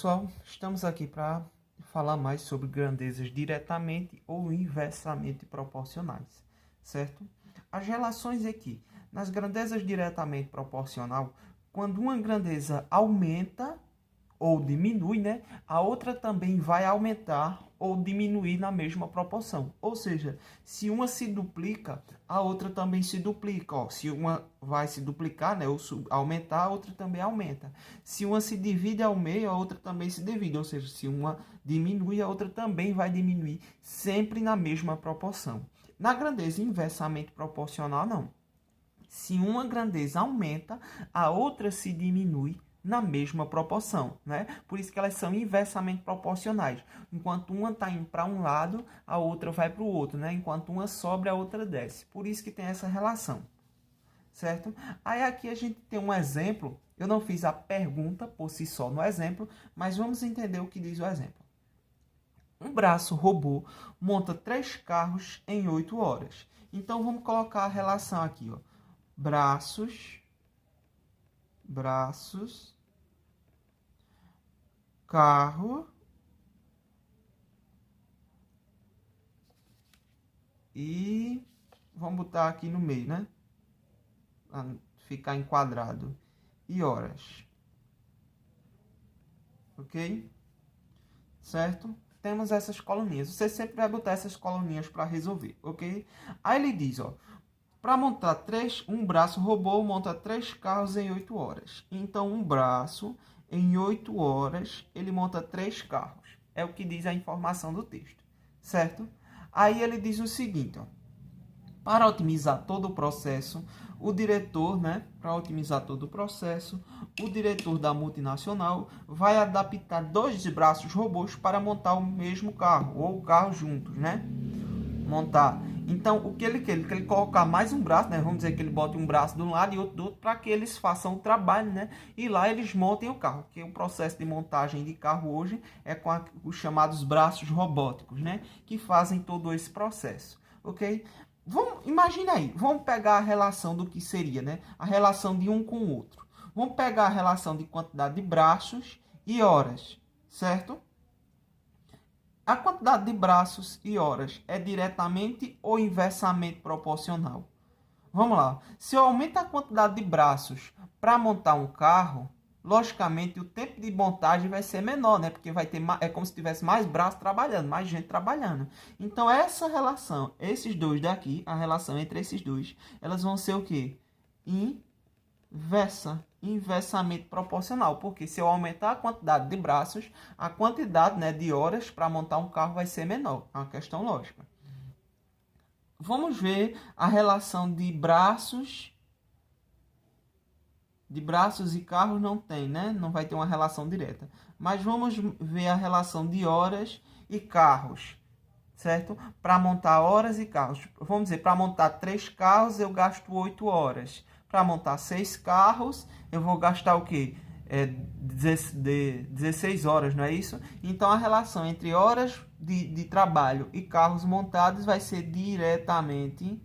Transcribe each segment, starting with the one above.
pessoal, estamos aqui para falar mais sobre grandezas diretamente ou inversamente proporcionais, certo? As relações aqui, nas grandezas diretamente proporcional, quando uma grandeza aumenta ou diminui, né, a outra também vai aumentar ou diminuir na mesma proporção. Ou seja, se uma se duplica, a outra também se duplica. Ó, se uma vai se duplicar, né, ou aumentar, a outra também aumenta. Se uma se divide ao meio, a outra também se divide. Ou seja, se uma diminui, a outra também vai diminuir, sempre na mesma proporção. Na grandeza inversamente proporcional, não. Se uma grandeza aumenta, a outra se diminui na mesma proporção, né? Por isso que elas são inversamente proporcionais. Enquanto uma está indo para um lado, a outra vai para o outro, né? Enquanto uma sobe, a outra desce. Por isso que tem essa relação, certo? Aí aqui a gente tem um exemplo. Eu não fiz a pergunta por si só no exemplo, mas vamos entender o que diz o exemplo. Um braço robô monta 3 carros em 8 horas. Então, vamos colocar a relação aqui, ó. Braços, carro e vamos botar aqui no meio, né? Pra ficar enquadrado. E horas. Ok? Certo? Temos essas coluninhas. Você sempre vai botar essas coluninhas para resolver, ok? Aí ele diz, ó. Para montar um braço robô monta 3 carros em 8 horas. Então, um braço, em 8 horas, ele monta 3 carros. É o que diz a informação do texto, certo? Aí ele diz o seguinte, ó. Para otimizar todo o processo, o diretor, né? Para otimizar todo o processo, o diretor da multinacional vai adaptar 2 braços robôs para montar o mesmo carro, ou o carro juntos, né? Montar. Então, o que ele quer? Ele quer colocar mais um braço, né? Vamos dizer que ele bota um braço de um lado e outro do outro, para que eles façam o trabalho, né? E lá eles montem o carro. Porque o processo de montagem de carro hoje é com os chamados braços robóticos, né? Que fazem todo esse processo, ok? Imagina aí, vamos pegar a relação do que seria, né? A relação de um com o outro. Vamos pegar a relação de quantidade de braços e horas, certo? A quantidade de braços e horas é diretamente ou inversamente proporcional? Vamos lá. Se eu aumento a quantidade de braços para montar um carro, logicamente o tempo de montagem vai ser menor, né? Porque vai ter é como se tivesse mais braços trabalhando, mais gente trabalhando. Então essa relação, esses dois daqui, a relação entre esses dois, elas vão ser o quê? Inversamente proporcional, porque se eu aumentar a quantidade de braços, a quantidade, né, de horas para montar um carro vai ser menor. É uma questão lógica. Vamos ver a relação de braços e carros não tem, né? Não vai ter uma relação direta. Mas vamos ver a relação de horas e carros, certo? Para montar horas e carros. Vamos dizer, para montar 3 carros eu gasto 8 horas. Para montar 6 carros, eu vou gastar o quê? 16 horas, não é isso? Então, a relação entre horas de trabalho e carros montados vai ser diretamente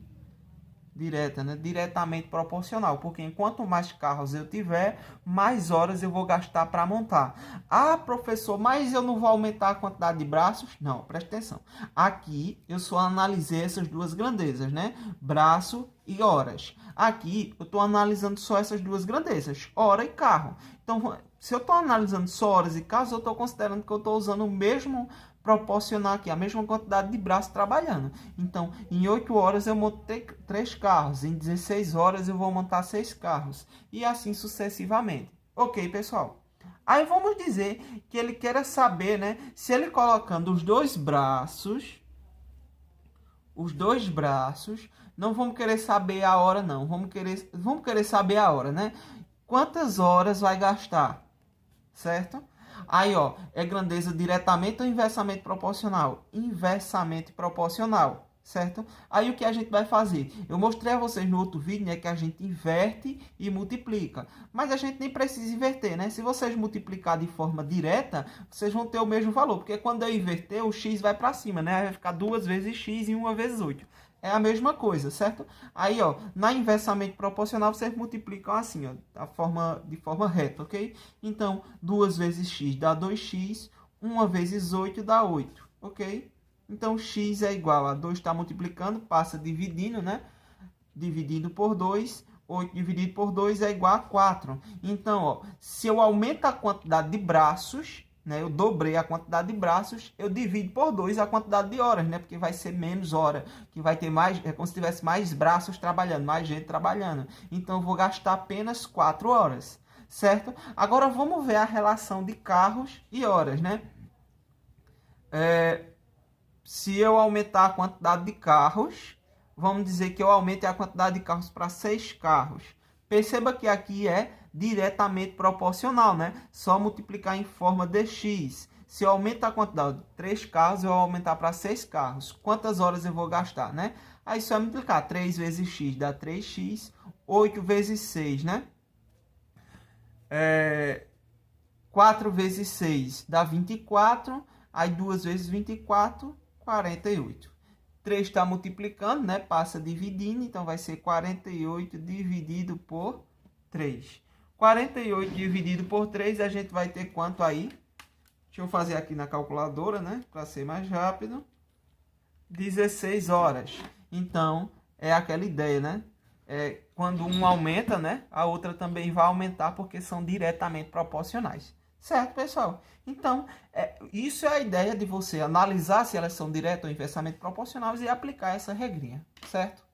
proporcional, porque quanto mais carros eu tiver, mais horas eu vou gastar para montar. Ah, professor, mas eu não vou aumentar a quantidade de braços? Não, presta atenção. Aqui eu só analisei essas duas grandezas, né? Braço e horas. Aqui eu estou analisando só essas duas grandezas, hora e carro. Então, se eu estou analisando só horas e carros, eu estou considerando que eu estou usando o mesmo proporcionar aqui a mesma quantidade de braços trabalhando. Então, em 8 horas eu montei 3 carros, em 16 horas eu vou montar 6 carros, e assim sucessivamente. Ok, pessoal? Aí vamos dizer que ele queira saber, né, se ele colocando os dois braços, não vamos querer saber a hora não, vamos querer saber a hora, né? Quantas horas vai gastar, certo? Aí, ó, é grandeza diretamente ou inversamente proporcional? Inversamente proporcional, certo? Aí, o que a gente vai fazer? Eu mostrei a vocês no outro vídeo, né, que a gente inverte e multiplica. Mas a gente nem precisa inverter, né? Se vocês multiplicar de forma direta, vocês vão ter o mesmo valor. Porque quando eu inverter, o x vai para cima, né? Vai ficar 2 vezes x e 1 vezes 8. É a mesma coisa, certo? Aí, ó, na inversamente proporcional, vocês multiplicam assim, ó, de forma reta, ok? Então, 2 vezes x dá 2x, 1 vezes 8 dá 8, ok? Então, x é igual a 2 está multiplicando, passa dividindo, né? Dividido por 2, 8 dividido por 2 é igual a 4. Então, ó, se eu aumento a quantidade de braços, né, eu dobrei a quantidade de braços, eu divido por 2 a quantidade de horas, né, porque vai ser menos hora, que vai ter mais, é como se tivesse mais braços trabalhando, mais gente trabalhando. Então, eu vou gastar apenas 4 horas, certo? Agora, vamos ver a relação de carros e horas, né? Se eu aumentar a quantidade de carros, vamos dizer que eu aumente a quantidade de carros para 6 carros. Perceba que aqui é diretamente proporcional, né? Só multiplicar em forma de x. Se eu aumentar a quantidade de 3 carros, eu vou aumentar para 6 carros. Quantas horas eu vou gastar, né? Aí só multiplicar. 3 vezes x dá 3x. 8 vezes 6, né? 4 vezes 6 dá 24. Aí 2 vezes 24, 48. 3 está multiplicando, né? Passa dividindo, então vai ser 48 dividido por 3. 48 dividido por 3, a gente vai ter quanto aí? Deixa eu fazer aqui na calculadora, né? Para ser mais rápido. 16 horas. Então, é aquela ideia, né? Quando um aumenta, né? A outra também vai aumentar porque são diretamente proporcionais. Certo, pessoal? Então, isso é a ideia de você analisar se elas são diretas ou inversamente proporcionais e aplicar essa regrinha, certo?